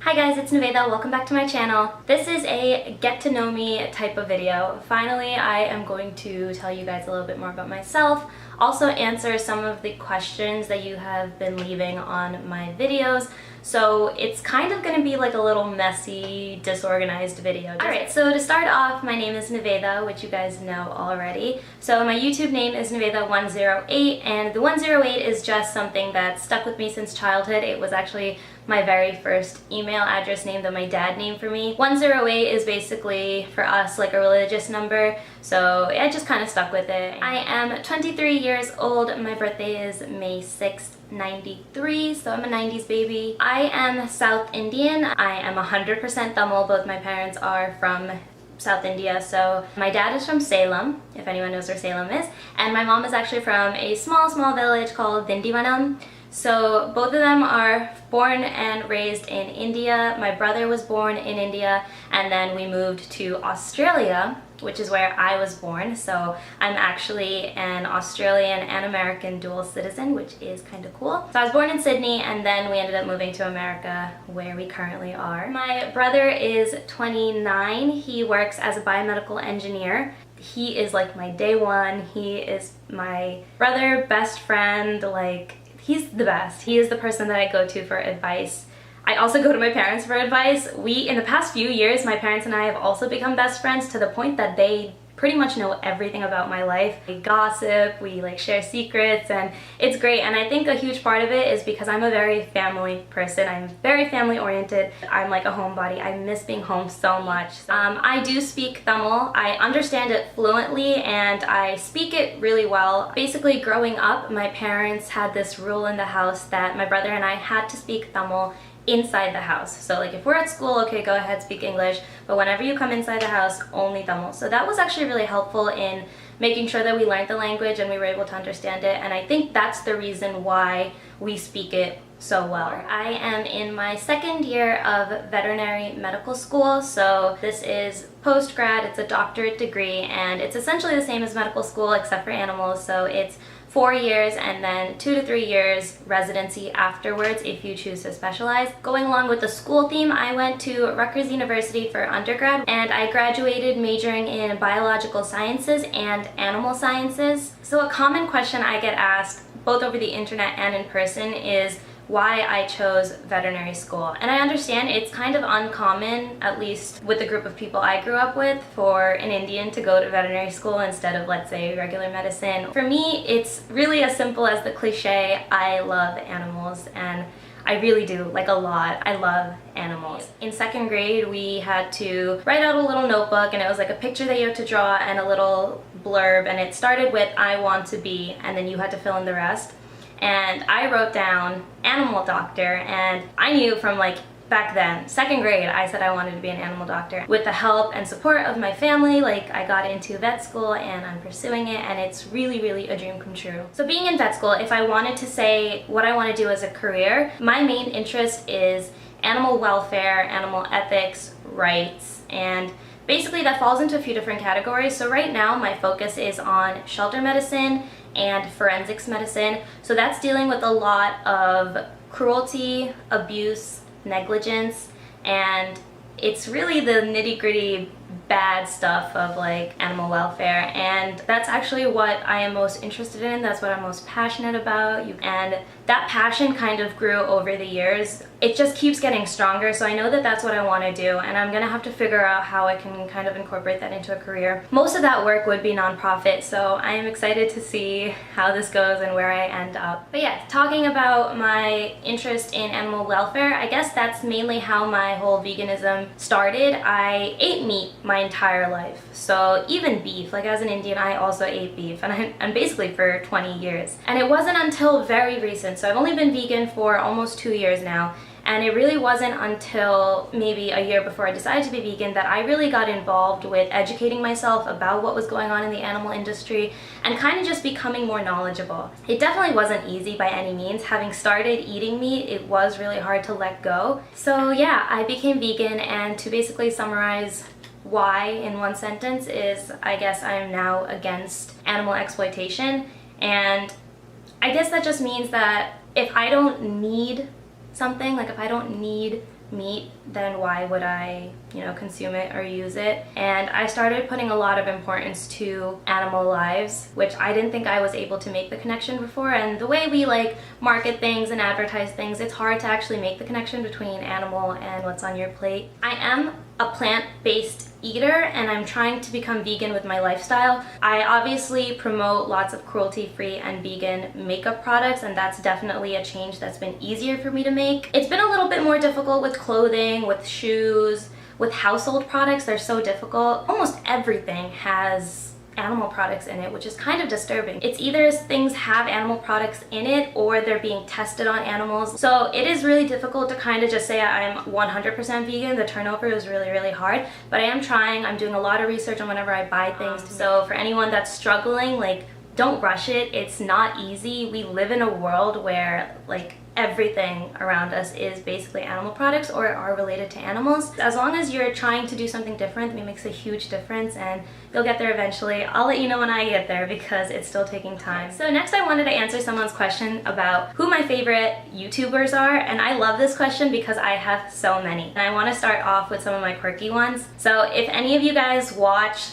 Hi guys, it's Niveda. Welcome back to my channel. This is a get to know me type of video. Finally, I am going to tell you guys a little bit more about myself, also answer some of the questions that you have been leaving on my videos. So it's kind of going to be like a little messy, disorganized video. Alright, so to start off, my name is Niveda, which you guys know already. So my YouTube name is Niveda108, and the 108 is just something that stuck with me since childhood. It was actually my very first email address name that my dad named for me. 108 is basically, for us, like a religious number, so I just kind of stuck with it. I am 23 years old. My birthday is May 6th. 93, so I'm a 90s baby. I am South Indian. I am 100% Tamil. Both my parents are from South India. So my dad is from Salem, if anyone knows where Salem is, and my mom is actually from a small village called Dindivanam. So both of them are born and raised in India. My brother was born in India, and then we moved to Australia, which is where I was born. So I'm actually an Australian and American dual citizen, which is kind of cool. So I was born in Sydney, and then we ended up moving to America, where we currently are. My brother is 29. He works as a biomedical engineer. He is like my day one. He is my brother, best friend, like, he's the best. He is the person that I go to for advice. I also go to my parents for advice. In the past few years, my parents and I have also become best friends to the point that they pretty much know everything about my life. We gossip, we like share secrets, and it's great. And I think a huge part of it is because I'm a very family person. I'm very family oriented. I'm like a homebody. I miss being home so much. I do speak Tamil. I understand it fluently and I speak it really well. Basically, growing up, my parents had this rule in the house that my brother and I had to speak Tamil inside the house. So like if we're at school, okay, go ahead, speak English, but whenever you come inside the house, only Tamil. So that was actually really helpful in making sure that we learned the language and we were able to understand it, and I think that's the reason why we speak it so well. I am in my second year of veterinary medical school, so this is post-grad. It's a doctorate degree, and it's essentially the same as medical school except for animals, so it's 4 years and then 2 to 3 years residency afterwards if you choose to specialize. Going along with the school theme, I went to Rutgers University for undergrad, and I graduated majoring in biological sciences and animal sciences. So a common question I get asked both over the internet and in person is why I chose veterinary school. And I understand it's kind of uncommon, at least with the group of people I grew up with, for an Indian to go to veterinary school instead of, let's say, regular medicine. For me, it's really as simple as the cliche, I love animals, and I really do, like a lot. I love animals. In second grade, we had to write out a little notebook, and it was like a picture that you had to draw and a little blurb, and it started with I want to be, and then you had to fill in the rest. And I wrote down animal doctor, and I knew from like back then, second grade, I said I wanted to be an animal doctor. With the help and support of my family, like I got into vet school and I'm pursuing it, and it's really a dream come true. So being in vet school, if I wanted to say what I want to do as a career, my main interest is animal welfare, animal ethics, rights, and basically that falls into a few different categories. So right now my focus is on shelter medicine and forensics medicine. So that's dealing with a lot of cruelty, abuse, negligence, and it's really the nitty-gritty bad stuff of like animal welfare, and that's actually what I am most interested in. That's what I'm most passionate about, and that passion kind of grew over the years. It just keeps getting stronger, so I know that that's what I want to do, and I'm gonna have to figure out how I can kind of incorporate that into a career. Most of that work would be nonprofit, so I am excited to see how this goes and where I end up. But yeah, talking about my interest in animal welfare, I guess that's mainly how my whole veganism started. I ate meat my entire life, so even beef. Like as an Indian, I also ate beef, and basically for 20 years. And it wasn't until very recent, so I've only been vegan for almost 2 years now, and it really wasn't until maybe a year before I decided to be vegan that I really got involved with educating myself about what was going on in the animal industry and kind of just becoming more knowledgeable. It definitely wasn't easy by any means. Having started eating meat, it was really hard to let go. So yeah, I became vegan, and to basically summarize why in one sentence is, I guess I'm now against animal exploitation, and I guess that just means that if I don't need something, like if I don't need meat, then why would I, consume it or use it? And I started putting a lot of importance to animal lives, which I didn't think I was able to make the connection before. And the way we market things and advertise things, it's hard to actually make the connection between animal and what's on your plate. I am a plant-based eater and I'm trying to become vegan with my lifestyle. I obviously promote lots of cruelty-free and vegan makeup products, and that's definitely a change that's been easier for me to make. It's been a little bit more difficult with clothing, with shoes, with household products. They're so difficult. Almost everything has animal products in it, which is kind of disturbing. It's either things have animal products in it or they're being tested on animals. So it is really difficult to kind of just say I'm 100% vegan. The turnover is really, really hard, but I am trying. I'm doing a lot of research on whenever I buy things. So for anyone that's struggling, don't rush it. It's not easy. We live in a world where everything around us is basically animal products or are related to animals. As long as you're trying to do something different, it makes a huge difference, and you'll get there eventually. I'll let you know when I get there because it's still taking time. So next I wanted to answer someone's question about who my favorite YouTubers are, and I love this question because I have so many. And I want to start off with some of my quirky ones. So if any of you guys watch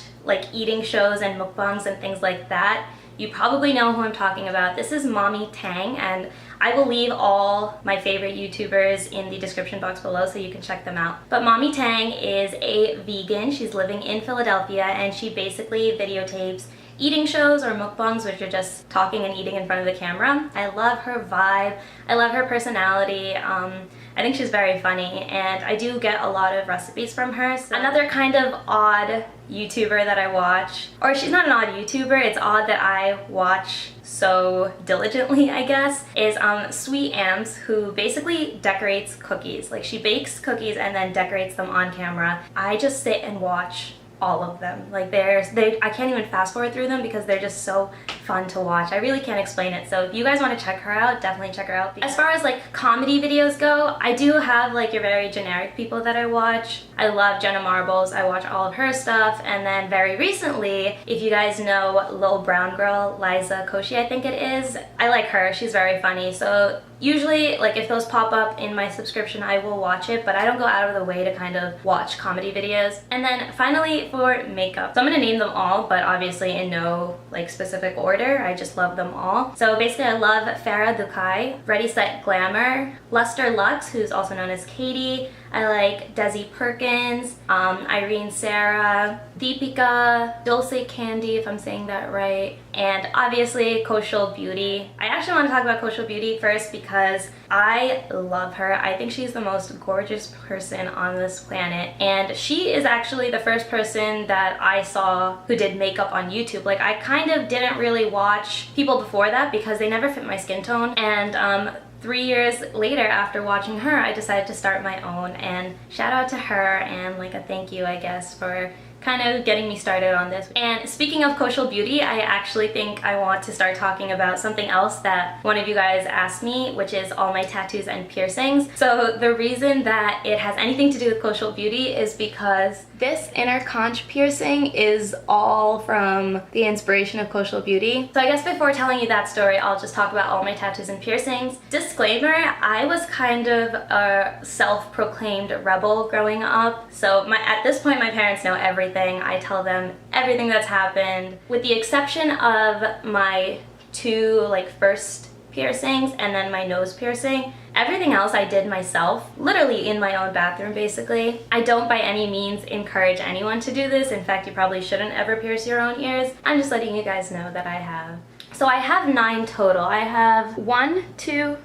eating shows and mukbangs and things like that, you probably know who I'm talking about. This is Mommy Tang, and I will leave all my favorite YouTubers in the description box below so you can check them out. But Mommy Tang is a vegan. She's living in Philadelphia, and she basically videotapes eating shows or mukbangs, which are just talking and eating in front of the camera. I love her vibe. I love her personality. I think she's very funny, and I do get a lot of recipes from her. So another kind of odd YouTuber that I watch, or she's not an odd YouTuber, it's odd that I watch so diligently, I guess, is Sweet Ams, who basically decorates cookies. She bakes cookies and then decorates them on camera. I just sit and watch all of them. I can't even fast forward through them because they're just so fun to watch. I really can't explain it. So if you guys want to check her out, definitely check her out. As far as comedy videos go, I do have your very generic people that I watch. I love Jenna Marbles. I watch all of her stuff. And then very recently, if you guys know Lil Brown Girl, Liza Koshy, I think it is, I like her. She's very funny. So usually, if those pop up in my subscription, I will watch it, but I don't go out of the way to kind of watch comedy videos. And then finally, for makeup. So I'm gonna name them all, but obviously in no specific order. I just love them all. So basically I love Farah Dukai, Ready Set Glamour, Luster Lux, who's also known as Katie. I like Desi Perkins, Irene Sarah, Deepika, Dulce Candy, if I'm saying that right, and obviously Kaushal Beauty. I actually want to talk about Kaushal Beauty first because I love her. I think she's the most gorgeous person on this planet, and she is actually the first person that I saw who did makeup on YouTube. I kind of didn't really watch people before that because they never fit my skin tone, and 3 years later after watching her, I decided to start my own, and shout out to her and a thank you, I guess, for kind of getting me started on this. And speaking of Kaushal Beauty, I actually think I want to start talking about something else that one of you guys asked me, which is all my tattoos and piercings. So the reason that it has anything to do with Kaushal Beauty is because this inner conch piercing is all from the inspiration of Kaushal Beauty. So I guess before telling you that story, I'll just talk about all my tattoos and piercings. Disclaimer, I was kind of a self-proclaimed rebel growing up. So at this point, my parents know everything. I tell them everything that's happened, with the exception of my two first piercings and then my nose piercing. Everything else I did myself, literally in my own bathroom basically. I don't by any means encourage anyone to do this. In fact, you probably shouldn't ever pierce your own ears. I'm just letting you guys know that I have. So I have 9 total. I have 1, 2,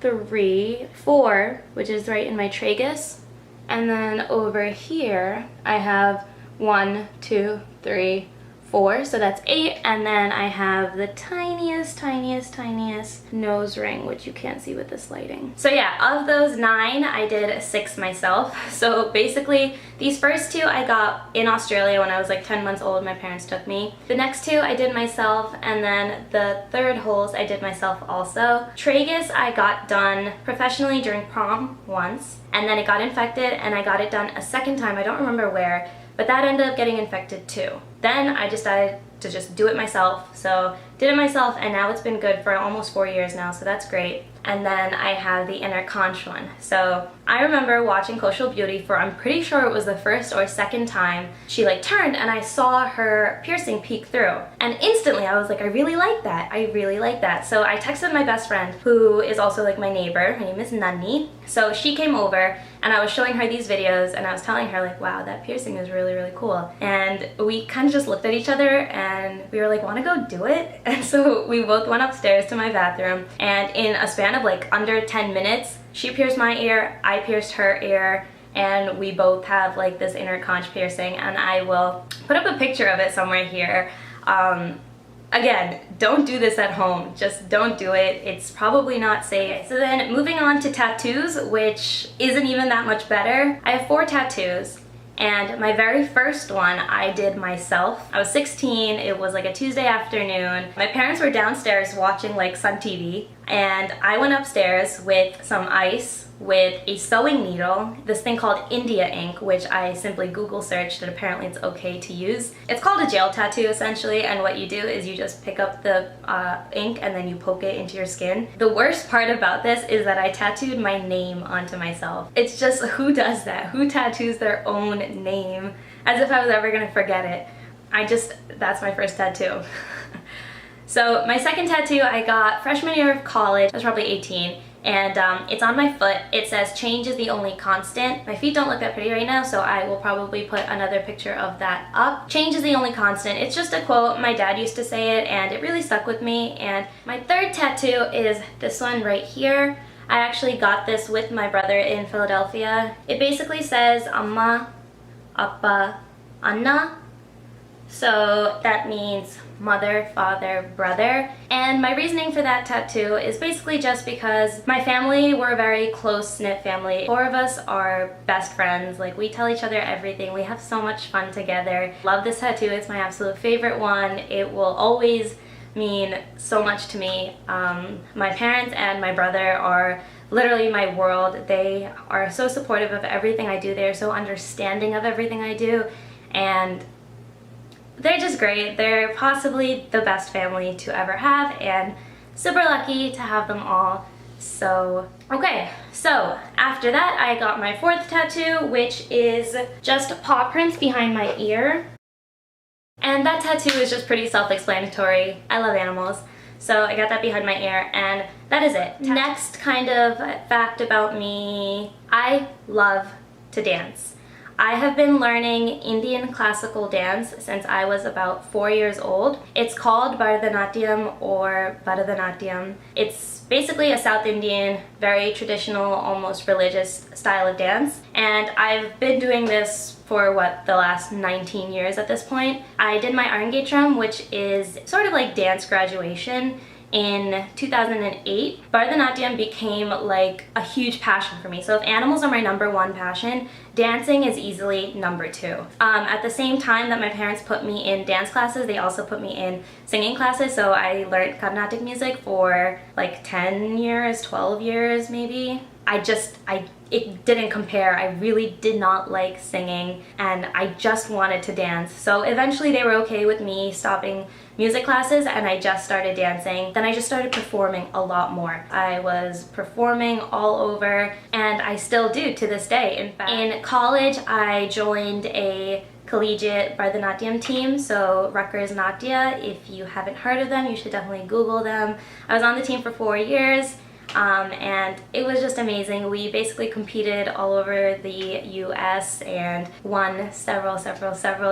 3, 4, which is right in my tragus. And then over here, I have 1, 2, 3, 4, so that's 8, and then I have the tiniest nose ring, which you can't see with this lighting. So yeah, of those 9, I did 6 myself. So basically, these first 2 I got in Australia when I was 10 months old. My parents took me. The next 2 I did myself, and then the third holes I did myself also. Tragus I got done professionally during prom once, and then it got infected, and I got it done a second time. I don't remember where, but that ended up getting infected too. Then I decided to just do it myself. So did it myself, and now it's been good for almost 4 years now, so that's great. and then I have the inner conch one. So I remember watching Kosho Beauty for, I'm pretty sure it was the first or second time, she like turned and I saw her piercing peek through. And instantly I was like, I really like that. I really like that. So I texted my best friend, who is also like my neighbor. Her name is Nani. So she came over and I was showing her these videos and I was telling her like, wow, that piercing is really, really cool. And we kind of just looked at each other and we were like, wanna go do it? And so we both went upstairs to my bathroom, and in a span of like under 10 minutes, she pierced my ear, I pierced her ear, and we both have like this inner conch piercing, and I will put up a picture of it somewhere here. Again, don't do this at home. Just don't do it. It's probably not safe. So then moving on to tattoos, which isn't even that much better. I have 4 tattoos. And my very first one I did myself. I was 16, it was like a Tuesday afternoon. My parents were downstairs watching like Sun TV, and I went upstairs with some ice, with a sewing needle, this thing called India ink, which I simply Google searched and apparently it's okay to use. It's called a gel tattoo essentially, and what you do is you just pick up the ink and then you poke it into your skin. The worst part about this is that I tattooed my name onto myself. It's just, who does that? Who tattoos their own name? As if I was ever gonna forget it. That's my first tattoo. So my second tattoo I got freshman year of college. I was probably 18. And it's on my foot. It says, change is the only constant. My feet don't look that pretty right now, so I will probably put another picture of that up. Change is the only constant. It's just a quote. My dad used to say it, and it really stuck with me. And my third tattoo is this one right here. I actually got this with my brother in Philadelphia. It basically says, Amma, Appa, Anna. So that means mother, father, brother. And my reasoning for that tattoo is basically just because my family, we're a very close-knit family. 4 of us are best friends. Like, we tell each other everything. We have so much fun together. Love this tattoo. It's my absolute favorite one. It will always mean so much to me. My parents and my brother are literally my world. They are so supportive of everything I do. They are so understanding of everything I do. And they're just great. They're possibly the best family to ever have, and super lucky to have them all. So, okay, so after that I got my 4th tattoo, which is just paw prints behind my ear. And that tattoo is just pretty self-explanatory. I love animals. So I got that behind my ear, and that is it. Next kind of fact about me, I love to dance. I have been learning Indian classical dance since I was about 4 years old. It's called Bharatanatyam or Bharatanatyam. It's basically a South Indian, very traditional, almost religious style of dance. And I've been doing this for the last 19 years at this point. I did my Arangetram, which is sort of like dance graduation, in 2008. Bharatanatyam became like a huge passion for me. So if animals are my #1 passion, dancing is easily #2. At the same time that my parents put me in dance classes, they also put me in singing classes. So I learned Carnatic music for like 10 years, 12 years maybe. It didn't compare. I really did not like singing, and I just wanted to dance. So eventually they were okay with me stopping music classes, and I just started dancing. Then I just started performing a lot more. I was performing all over, and I still do to this day. In fact, in college I joined a collegiate Bharatanatyam team, so Rutgers Natya. If you haven't heard of them, you should definitely Google them. I was on the team for 4 years. And it was just amazing. We basically competed all over the US and won several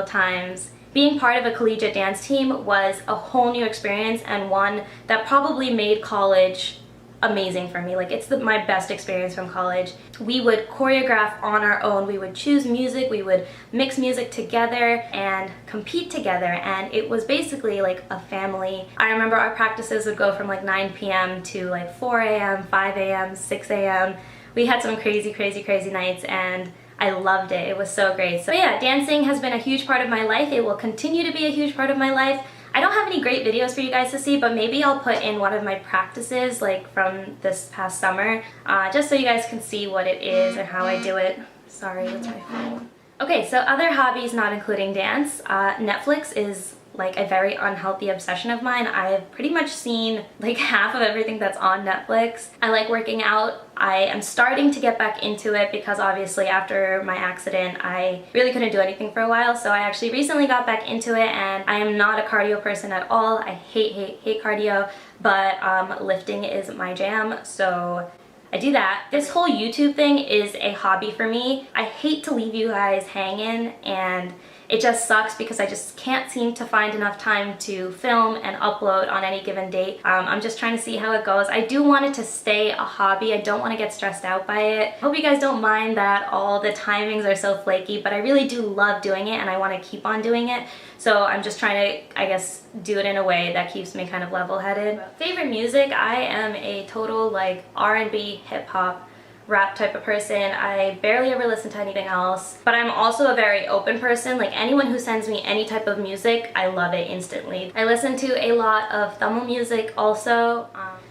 times. Being part of a collegiate dance team was a whole new experience, and one that probably made college amazing for me. Like, it's my best experience from college. We would choreograph on our own. We would choose music, we would mix music together and compete together, and it was basically like a family. I remember our practices would go from like 9 p.m. to like 4 a.m., 5 a.m., 6 a.m. We had some crazy nights, and I loved it. It was so great. So yeah, dancing has been a huge part of my life. It will continue to be a huge part of my life. I don't have any great videos for you guys to see, but maybe I'll put in one of my practices like from this past summer, just so you guys can see what it is and how I do it. Sorry, that's my phone. Okay, so other hobbies not including dance. Netflix is like a very unhealthy obsession of mine. I've pretty much seen like half of everything that's on Netflix. I like working out. I am starting to get back into it because obviously after my accident I really couldn't do anything for a while, so I actually recently got back into it, and I am not a cardio person at all. I hate cardio, but lifting is my jam, so I do that. This whole YouTube thing is a hobby for me. I hate to leave you guys hanging, and it just sucks because I just can't seem to find enough time to film and upload on any given date. I'm just trying to see how it goes. I do want it to stay a hobby. I don't want to get stressed out by it. Hope you guys don't mind that all the timings are so flaky, but I really do love doing it and I want to keep on doing it. So I'm just trying to, I guess, do it in a way that keeps me kind of level-headed. Favorite music? I am a total like R&B, hip-hop, rap type of person. I barely ever listen to anything else, but I'm also a very open person. Like anyone who sends me any type of music, I love it instantly. I listen to a lot of Tamil music also.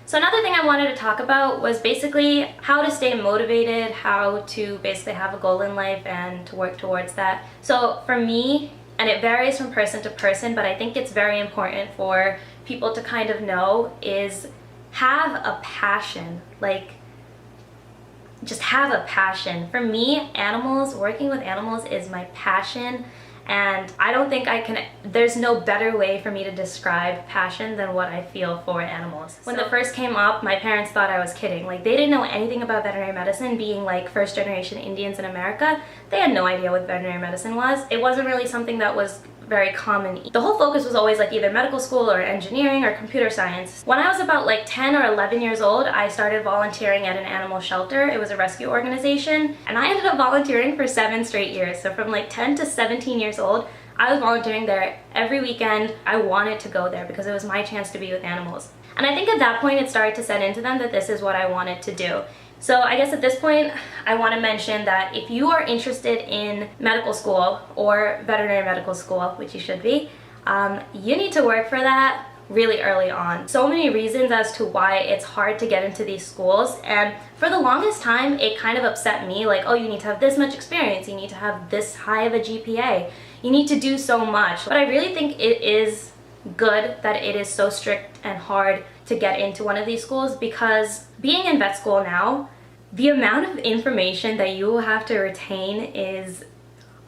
So another thing I wanted to talk about was basically how to stay motivated, how to basically have a goal in life and to work towards that. So for me, and it varies from person to person, but I think it's very important for people to kind of know, is have a passion. Like, just have a passion. For me, working with animals is my passion, and I don't think there's no better way for me to describe passion than what I feel for animals. When it first came up, my parents thought I was kidding. Like, they didn't know anything about veterinary medicine, being like first generation Indians in America. They had no idea what veterinary medicine was. It wasn't really something that was very common. The whole focus was always like either medical school or engineering or computer science. When I was about like 10 or 11 years old, I started volunteering at an animal shelter. It was a rescue organization, and I ended up volunteering for 7 straight years. So from like 10 to 17 years old, I was volunteering there every weekend. I wanted to go there because it was my chance to be with animals. And I think at that point it started to set into them that this is what I wanted to do. So I guess at this point, I want to mention that if you are interested in medical school or veterinary medical school, which you should be, you need to work for that really early on. So many reasons as to why it's hard to get into these schools, and for the longest time, it kind of upset me, like, oh, you need to have this much experience, you need to have this high of a GPA, you need to do so much. But I really think it is good that it is so strict and hard to get into one of these schools, because being in vet school now, the amount of information that you will have to retain is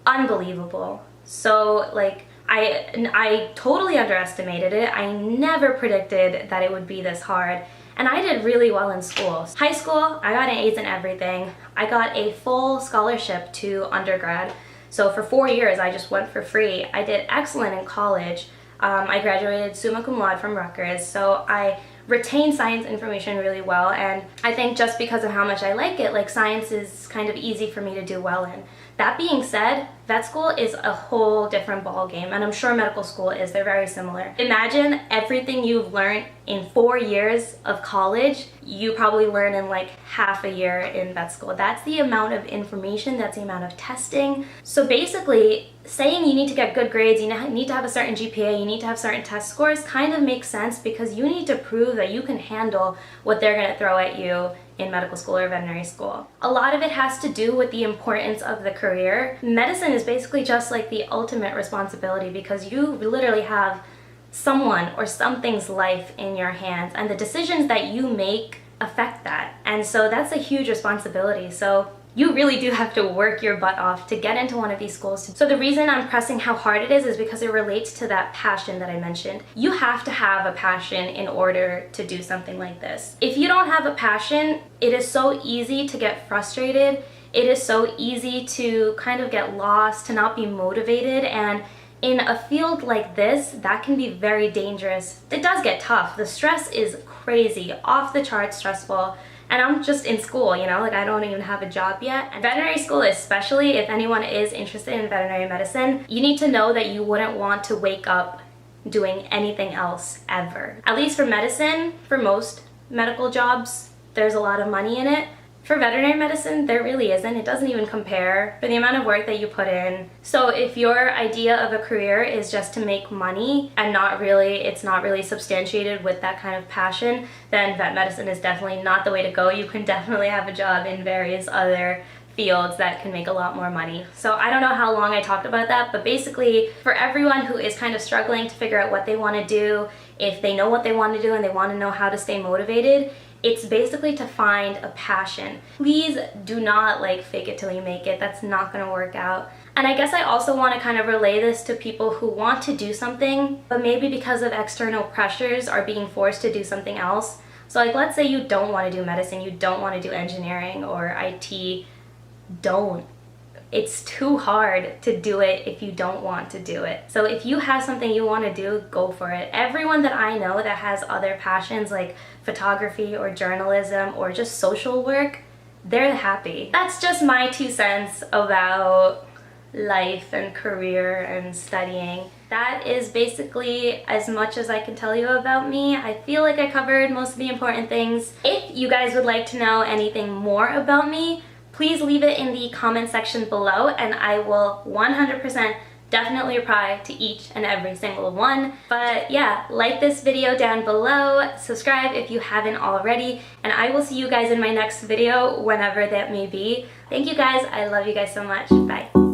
unbelievable. So like, I totally underestimated it. I never predicted that it would be this hard. And I did really well in school. High school, I got an A's in everything. I got a full scholarship to undergrad. So for 4 years, I just went for free. I did excellent in college. I graduated summa cum laude from Rutgers. So I retained science information really well, and I think just because of how much I like it, like science is kind of easy for me to do well in. That being said, vet school is a whole different ball game, and I'm sure medical school is. They're very similar. Imagine everything you've learned in 4 years of college, you probably learn in like half a year in vet school. That's the amount of information, that's the amount of testing. So basically, saying you need to get good grades, you need to have a certain GPA, you need to have certain test scores kind of makes sense, because you need to prove that you can handle what they're going to throw at you in medical school or veterinary school. A lot of it has to do with the importance of the career. Medicine is basically just like the ultimate responsibility, because you literally have someone or something's life in your hands, and the decisions that you make affect that. And so that's a huge responsibility. So you really do have to work your butt off to get into one of these schools. So the reason I'm pressing how hard it is because it relates to that passion that I mentioned. You have to have a passion in order to do something like this. If you don't have a passion, it is so easy to get frustrated. It is so easy to kind of get lost, to not be motivated, and in a field like this, that can be very dangerous. It does get tough. The stress is crazy, off the charts stressful. And I'm just in school, you know, like I don't even have a job yet. And veterinary school especially, if anyone is interested in veterinary medicine, you need to know that you wouldn't want to wake up doing anything else ever. At least for medicine, for most medical jobs, there's a lot of money in it. For veterinary medicine, there really isn't. It doesn't even compare for the amount of work that you put in. So if your idea of a career is just to make money and it's not really substantiated with that kind of passion, then vet medicine is definitely not the way to go. You can definitely have a job in various other fields that can make a lot more money. So I don't know how long I talked about that, but basically for everyone who is kind of struggling to figure out what they want to do, if they know what they want to do and they want to know how to stay motivated, it's basically to find a passion. Please do not like fake it till you make it. That's not going to work out. And I guess I also want to kind of relay this to people who want to do something, but maybe because of external pressures are being forced to do something else. So like, let's say you don't want to do medicine, you don't want to do engineering or IT, don't. It's too hard to do it if you don't want to do it. So if you have something you want to do, go for it. Everyone that I know that has other passions like photography or journalism or just social work, they're happy. That's just my 2 cents about life and career and studying. That is basically as much as I can tell you about me. I feel like I covered most of the important things. If you guys would like to know anything more about me, please leave it in the comment section below and I will 100% definitely reply to each and every single one. But yeah, like this video down below, subscribe if you haven't already, and I will see you guys in my next video, whenever that may be. Thank you guys, I love you guys so much, bye.